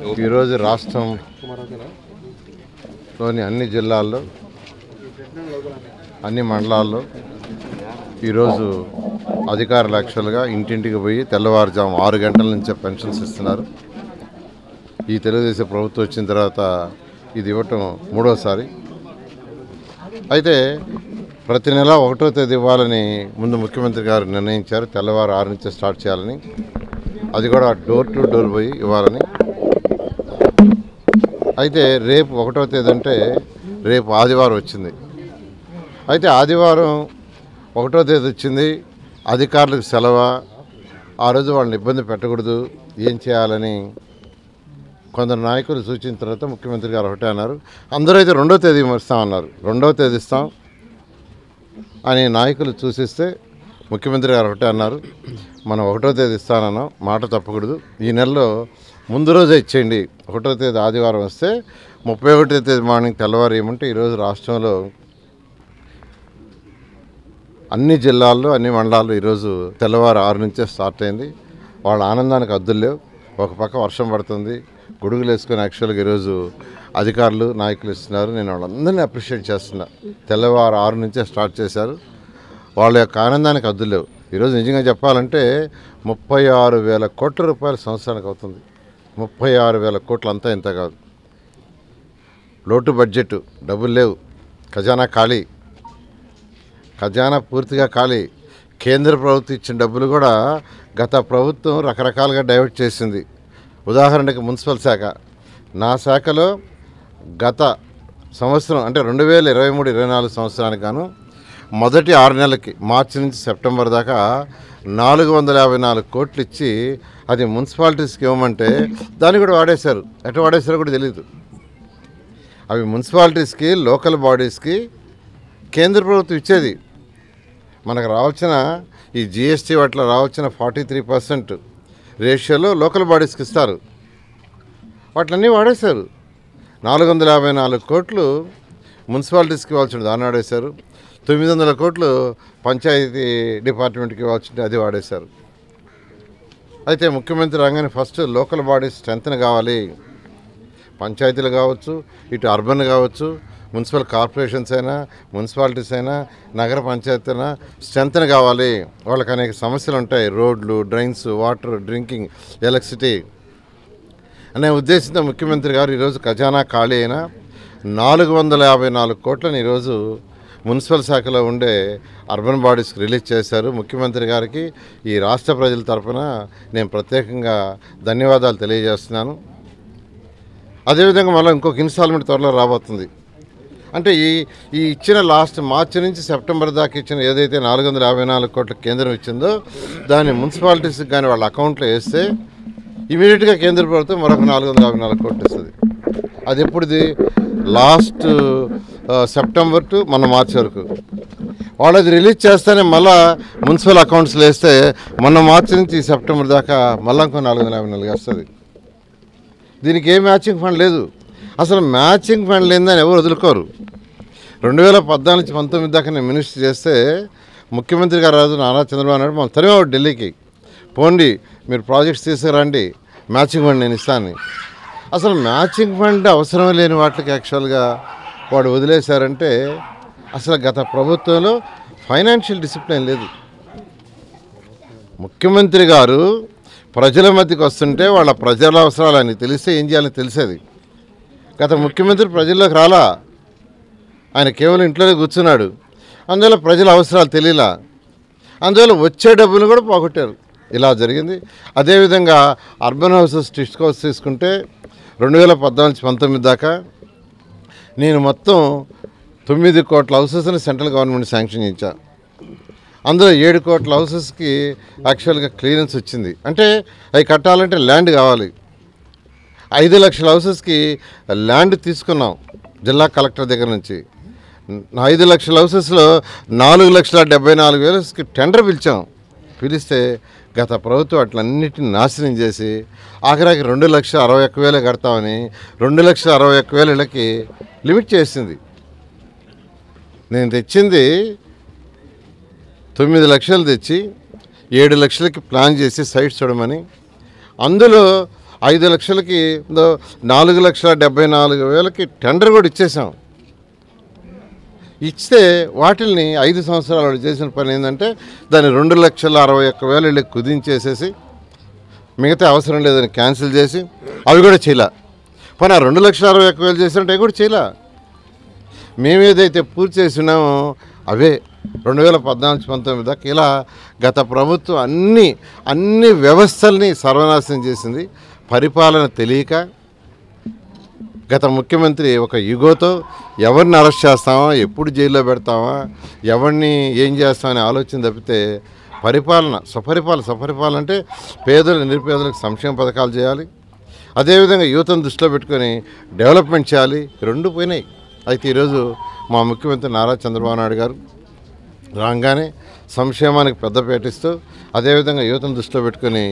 ఈరోజు రాష్ట్రంలోని అన్ని జిల్లాల్లో అన్ని మండలాల్లో ఈరోజు అధికారులు యాక్చువల్గా ఇంటింటికి పోయి తెల్లవారుజాము 6 గంటల నుంచే పెన్షన్స్ ఇస్తున్నారు. ఈ తెలుగుదేశం ప్రభుత్వం వచ్చిన తర్వాత ఇది ఇవ్వటం 3వసారి. అయితే ప్రతి నెల 1వ తేదీ ఇవ్వాలని ముందు ముఖ్యమంత్రి గారు నిర్ణయించారు. తెల్లవారు 6 నుంచే స్టార్ట్ చేయాలని, అది కూడా డోర్ టు డోర్ పోయి ఇవ్వాలని. అయితే రేపు 1వ తేదీ అంటే రేపు ఆదివారం వచ్చింది. అయితే ఆదివారం 1వ తేదీ వచ్చింది, అధికారులకు సెలవు. ఆ రోజు వాళ్ళని ఇబ్బంది పెట్టకూడదు, ఏం చేయాలని కొందరు నాయకులు సూచించిన తర్వాత ముఖ్యమంత్రి గారు ఒకటే అన్నారు. అందరూ అయితే 2వ తేదీ ఇస్తామన్నారు. 2వ తేదీ ఇస్తాం అని నాయకులు సూచిస్తే ముఖ్యమంత్రి గారు ఒకటే అన్నారు, మనం 1వ తేదీ ఇస్తానన్నాం, మాట తప్పకూడదు. ఈ నెలలో ముందు రోజే ఇచ్చేయండి. 1వ తేదీ ఆదివారం వస్తే 31వ తేదీ మార్నింగ్ తెల్లవారు ఏమంటే ఈరోజు రాష్ట్రంలో అన్ని జిల్లాల్లో అన్ని మండలాల్లో ఈరోజు తెల్లవారు 6 నుంచే స్టార్ట్ అయింది. వాళ్ళ ఆనందానికి హద్దులు లేవు. ఒక పక్క వర్షం పడుతుంది, గొడుగులు వేసుకొని యాక్చువల్గా ఈరోజు అధికారులు నాయకులు ఇస్తున్నారు. నేను వాళ్ళందరినీ అప్రిషియేట్ చేస్తున్నా. తెల్లవారు 6 నుంచే స్టార్ట్ చేశారు. వాళ్ళ యొక్క ఆనందానికి హద్దులు లేవు. ఈరోజు నిజంగా చెప్పాలంటే 36,000 కోట్ల రూపాయలు సంవత్సరానికి అవుతుంది. 36,000 కోట్లు అంతా ఇంత కాదు. లోటు బడ్జెట్, డబ్బులు లేవు, ఖజానా ఖాళీ, ఖజానా పూర్తిగా ఖాళీ. కేంద్ర ప్రభుత్వం ఇచ్చిన డబ్బులు కూడా గత ప్రభుత్వం రకరకాలుగా డైవర్ట్ చేసింది. ఉదాహరణకి మున్సిపల్ శాఖ, నా శాఖలో గత సంవత్సరం అంటే 2023-24 సంవత్సరానికి గాను మొదటి 6 నెలలకి మార్చి నుంచి సెప్టెంబర్ దాకా 454 కోట్లు ఇచ్చి అది మున్సిపాలిటీస్కి ఇవ్వమంటే దాన్ని కూడా వాడేశారు. ఎట్లా వాడేశారో కూడా తెలియదు. అవి మున్సిపాలిటీస్కి, లోకల్ బాడీస్కి కేంద్ర ప్రభుత్వం ఇచ్చేది. మనకు రావాల్సిన ఈ జిఎస్టీ వాటిలో రావాల్సిన 43% రేషియోలో లోకల్ బాడీస్కి ఇస్తారు. వాటిలన్నీ వాడేశారు. 454 కోట్లు మున్సిపాలిటీస్కి ఇవ్వాల్సింది దాన్ని వాడేశారు. 900 కోట్లు పంచాయతీ డిపార్ట్మెంట్కి ఇవ్వాల్సింది అది వాడేశారు. అయితే ముఖ్యమంత్రి రాగానే ఫస్ట్ లోకల్ బాడీస్ స్ట్రెంగ్త్ కావాలి. పంచాయతీలు కావచ్చు, ఇటు అర్బన్ కావచ్చు, మున్సిపల్ కార్పొరేషన్స్ అయినా, మున్సిపాలిటీస్ అయినా, నగర పంచాయతీ అయినా స్ట్రెంగ్త్ కావాలి. వాళ్ళకి అనేక సమస్యలు ఉంటాయి. రోడ్లు, డ్రైన్స్, వాటర్, డ్రింకింగ్, ఎలక్ట్రిసిటీ అనే ఉద్దేశంతో ముఖ్యమంత్రి గారు ఈరోజు ఖజానా ఖాళీ అయిన 454 కోట్లను ఈరోజు మున్సిపల్ శాఖలో ఉండే అర్బన్ బాడీస్కి రిలీజ్ చేశారు. ముఖ్యమంత్రి గారికి ఈ రాష్ట్ర ప్రజల తరఫున నేను ప్రత్యేకంగా ధన్యవాదాలు తెలియజేస్తున్నాను. అదేవిధంగా మళ్ళీ ఇంకొక ఇన్స్టాల్మెంట్ త్వరలో రాబోతుంది. అంటే ఈ ఇచ్చిన లాస్ట్ మార్చి నుంచి సెప్టెంబర్ దాకా ఇచ్చిన ఏదైతే 454 కోట్ల కేంద్రం ఇచ్చిందో దాన్ని మున్సిపాలిటీస్కి కానీ వాళ్ళ అకౌంట్లో వేస్తే ఇమీడియట్గా కేంద్ర ప్రభుత్వం మరొక 454 కోట్లు ఇస్తుంది. అది ఎప్పుడుది? లాస్ట్ సెప్టెంబర్ టు మన మార్చి వరకు. వాళ్ళది రిలీజ్ చేస్తేనే మళ్ళీ మున్సిపల్ అకౌంట్స్లో వేస్తే మొన్న మార్చి నుంచి సెప్టెంబర్ దాకా మళ్ళీ ఇంకో 454 వస్తుంది. దీనికి ఏ మ్యాచింగ్ ఫండ్ లేదు. అసలు మ్యాచింగ్ ఫండ్ లేదని ఎవరు వదులుకోరు. 2014-19 దాకా నేను మినిస్టర్ చేస్తే ముఖ్యమంత్రి గారు రాజు నారా చంద్రబాబు నాయుడు మనం తరిమే ఢిల్లీకి పోండి, మీరు ప్రాజెక్ట్స్ తీసుకురండి, మ్యాచింగ్ ఫండ్ నేను ఇస్తాను. అసలు మ్యాచింగ్ ఫండ్ అవసరం లేని వాటికి యాక్చువల్గా వాడు వదిలేశారంటే అసలు గత ప్రభుత్వంలో ఫైనాన్షియల్ డిసిప్లిన్ లేదు. ముఖ్యమంత్రి గారు ప్రజల మధ్యకి వస్తుంటే వాళ్ళ ప్రజల అవసరాలు అని తెలిస్తే ఏం చేయాలని తెలిసేది. గత ముఖ్యమంత్రి ప్రజల్లోకి రాలా, ఆయన కేవలం ఇంట్లోనే కూర్చున్నాడు. అందువల్ల ప్రజల అవసరాలు తెలియలా, అందువల్ల వచ్చే డబ్బులు కూడా పోగొట్టారు. ఇలా జరిగింది. అదేవిధంగా అర్బన్ హౌసెస్ టిస్కోస్ తీసుకుంటే 2014-19 దాకా నేను మొత్తం 9 కోట్ల హౌసెస్ని సెంట్రల్ గవర్నమెంట్ శాంక్షన్ ఇచ్చా. అందులో 7 కోట్ల హౌసెస్కి యాక్చువల్గా క్లియరెన్స్ వచ్చింది. అంటే అవి కట్టాలంటే ల్యాండ్ కావాలి. 5 లక్షల హౌసెస్కి ల్యాండ్ తీసుకున్నాం జిల్లా కలెక్టర్ దగ్గర నుంచి. 5 లక్షల హౌసెస్లో 4,74,000కి టెండర్ పిలిస్తే గత ప్రభుత్వం అట్లన్నిటిని నాశనం చేసి ఆఖరికి 2,61,000 కడతామని 2,61,000 లిమిట్ చేసింది. నేను తెచ్చింది 9 లక్షలు తెచ్చి 7 లక్షలకి ప్లాన్ చేసి సైట్స్ చూడమని, అందులో 5 లక్షలకి 4,74,000కి టెండర్ కూడా ఇచ్చేసాం. ఇస్తే వాటిల్ని 5 సంవత్సరాలు చేసిన పని ఏంటంటే దాన్ని 2,61,000 కుదించేసేసి మిగతా అవసరం లేదని క్యాన్సిల్ చేసి అవి కూడా చేయలే. పని ఆ 2,61,000 చేసినట్టు అవి కూడా చేయలే. మేమేదైతే పూర్తి చేసినామో అవే 2014-19 దాకా ఇలా గత ప్రభుత్వం అన్ని వ్యవస్థల్ని సర్వనాశనం చేసింది. పరిపాలన తెలియక గత ముఖ్యమంత్రి ఒక ఈగోతో ఎవరిని అరెస్ట్ చేస్తామా, ఎప్పుడు జైల్లో పెడతామా, ఎవరిని ఏం చేస్తామని ఆలోచన తప్పితే సపరిపాలన అంటే పేదలు నిరుపేదలకు సంక్షేమ పథకాలు చేయాలి, అదేవిధంగా యువతను దృష్టిలో పెట్టుకొని డెవలప్మెంట్ చేయాలి. రెండు పోయినాయి. అయితే ఈరోజు మా ముఖ్యమంత్రి నారా చంద్రబాబు నాయుడు గారు రాగానే సంక్షేమానికి పెద్దపీట ఇస్తూ అదేవిధంగా యువతను దృష్టిలో పెట్టుకొని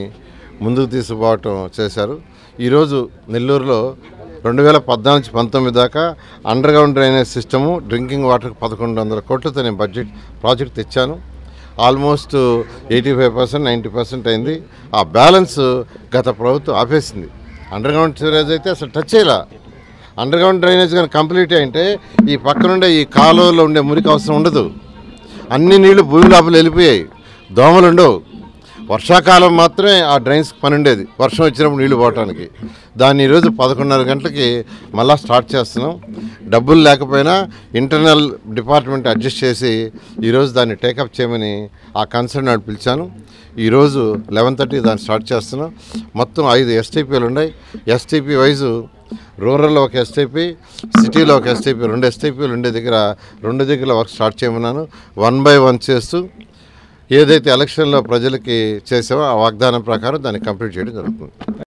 ముందుకు తీసుకుపోవటం చేశారు. ఈరోజు నెల్లూరులో 2014-19 దాకా under ground drainage system, drinking వాటర్కి 1,100 కోట్లతో నేను ప్రాజెక్ట్ తెచ్చాను. ఆల్మోస్ట్ 85%, 90% అయింది. ఆ బ్యాలెన్స్ గత ప్రభుత్వం ఆపేసింది. అండర్ గ్రౌండ్ సివరేజ్ అయితే అసలు టచ్ చేయలే. అండర్ గ్రౌండ్ డ్రైనేజ్ కానీ కంప్లీట్ అయింటే ఈ పక్కనుండే ఈ కాలువలో ఉండే మురికి అవసరం ఉండదు. అన్ని నీళ్లు భూమి లోపల వెళ్ళిపోయాయి, దోమలు ఉండవు. వర్షాకాలం మాత్రమే ఆ డ్రైన్స్ పని ఉండేది, వర్షం వచ్చినప్పుడు నీళ్లు పోవటానికి. దాన్ని ఈరోజు 11:30 గంటలకి మళ్ళీ స్టార్ట్ చేస్తున్నాం. డబ్బులు లేకపోయినా ఇంటర్నల్ డిపార్ట్మెంట్ అడ్జస్ట్ చేసి ఈరోజు దాన్ని టేకప్ చేయమని ఆ కన్సర్న్ నాడు పిలిచాను. ఈరోజు 11:30 దాన్ని స్టార్ట్ చేస్తున్నాం. మొత్తం 5 ఎస్టీపీలు ఉన్నాయి. ఎస్టీపీ వైజు రూరల్లో ఒక ఎస్టీపీ, సిటీలో ఒక ఎస్టీపీ, 2 ఎస్టీపీలు ఉండే దగ్గర 2 దగ్గర వర్క్ స్టార్ట్ చేయమన్నాను. 1 by 1 చేస్తూ ఏదైతే ఎలక్షన్లో ప్రజలకి చేసామో ఆ వాగ్దానం ప్రకారం దాన్ని కంప్లీట్ చేయడం జరుగుతుంది.